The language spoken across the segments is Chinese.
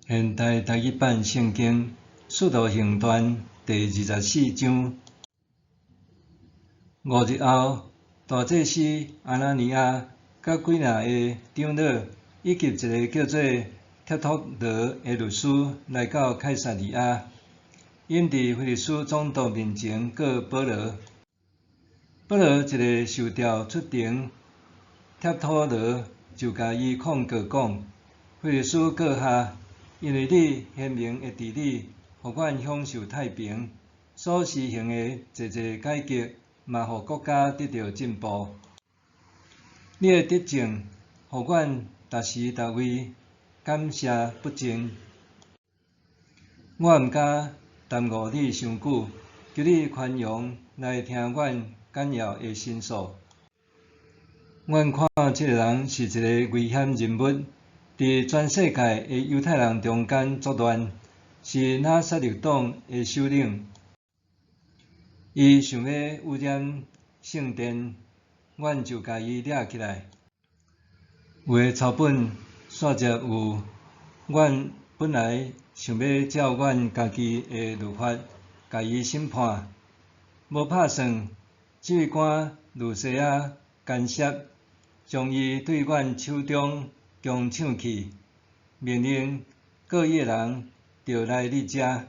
现代台语版圣经使徒行传第24章。5日后，大祭司阿拿尼亚甲几若个长老，以及一个叫做帖托罗的律师来到凯撒利亚，因伫腓力斯总督面前告保罗。保罗一个受调出庭，帖托罗就甲伊控告讲：腓力斯阁下，因为你显明的治理，互阮享受太平，所施行的济济改革，嘛互国家得到进步。你的德政，互阮逐时逐位感谢不尽。我毋敢耽误你伤久，求你宽容来听阮简要的申诉。阮看这个人是一个危险人物，伫全世界的犹太人中间作乱，是拿撒勒党的首领。伊想要污染圣殿，阮就甲伊抓起来。有的草本煞则有，阮本来想要照阮家己的律法，甲伊审判，无拍算，指挥官路西亚干涉，将伊对阮手中强抢去，命令各伊的人着来你遮。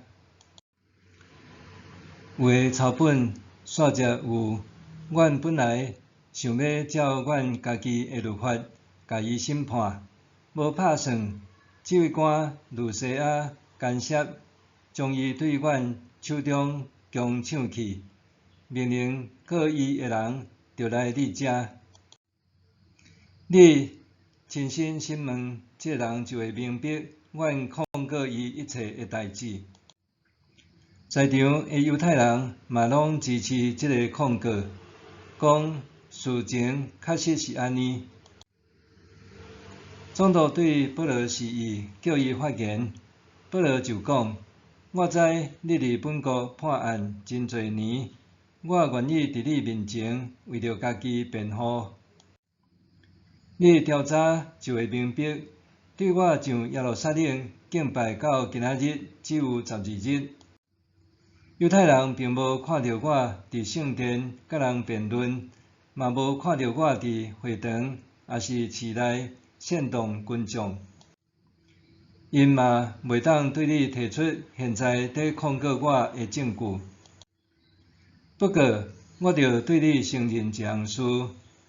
有的草本煞则有，阮本来想要照阮家己的律法，甲伊审判，无拍算，指挥官路西亚干涉，将伊对阮手中强抢去，命令各伊的人着来你遮。你亲身审问，这人就会明白阮控告伊一切的代志。在场的犹太人嘛拢支持这个控告，讲事情确实是安尼。总督对保罗示意，叫伊发言。保罗就讲：我知你伫本国判案真侪年，我愿意伫你面前为着家己辩护。你调查就会明白，对我上耶路撒冷敬拜到今仔日只有12日。犹太人并无看到我伫圣殿甲人辩论，嘛无看到我伫会堂也是市内煽动群众。因嘛袂当对你提出现在在控告我的证据。不过，我着对你承认一项事，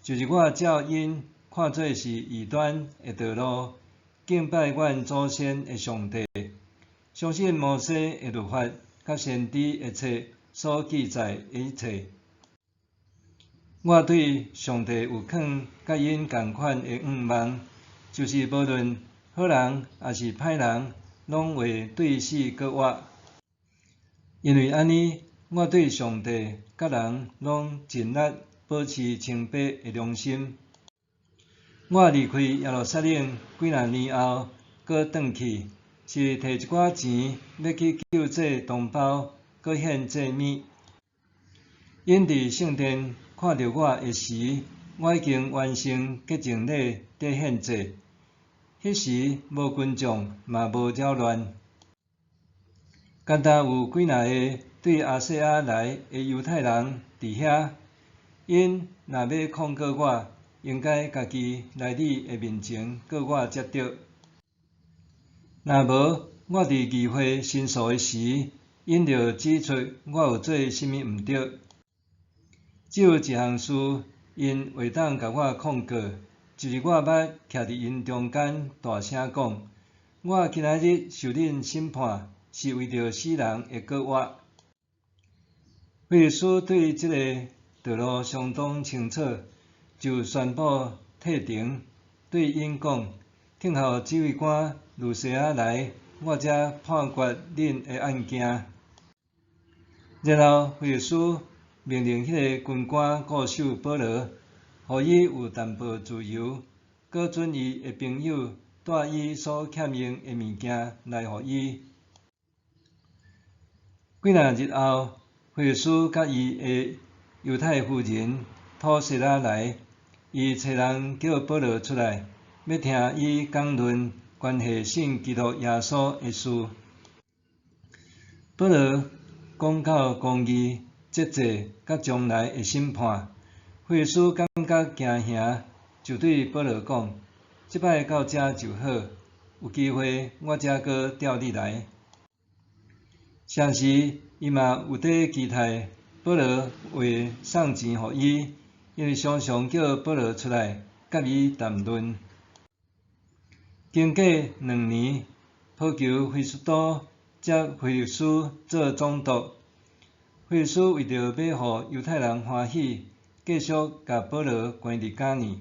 就是我照因看做是异端的道路，敬拜阮祖先的上帝，相信摩西的律法甲先知一切所记载的一切。我对上帝有囥甲因共款的愿望，就是无论好人也是歹人，拢会对死搁活。因为安尼，我对上帝甲人拢尽力保持清白的良心。我离开耶路撒冷几若年后，搁转去，是摕一寡钱要去救济同胞，搁献祭物。因伫圣殿看到我的时，我已经完成洁净礼在献祭。迄时无群众，嘛无扰乱，敢若有几若个对亚细亚来的犹太人伫遐。因若要控告我，应该家己来你的面前告我才对。若无，我伫议会申诉的时，因着指出我有做甚物毋对。只有一项事，因袂当甲我控告，就是我捌徛伫因中间大声讲：我今仔日受恁审判，是为着死人会搁活。腓力斯对这个道路相当清楚，就宣布退庭，对因讲：听候指挥官路西亚来，我才判决恁的案件。然后腓力斯命令迄个军官固守保罗，互伊有淡薄自由，搁准伊的朋友带伊所欠用的物件来互伊。几若日后，腓力斯甲伊的犹太夫人土西拉来，伊找人叫保罗出来，要听伊讲论关系信基督耶稣的事。保罗讲到公义、节制甲将来的审判，费斯感觉惊吓，就对保罗讲：即摆到遮就好，有机会我则阁调你来。常时伊嘛有伫期待保罗会送钱予伊，因为常常叫保罗出来甲伊谈论。经过2年，讨求费斯都接费斯做总督。费斯为着要互犹太人欢喜，继续甲保罗关入监狱。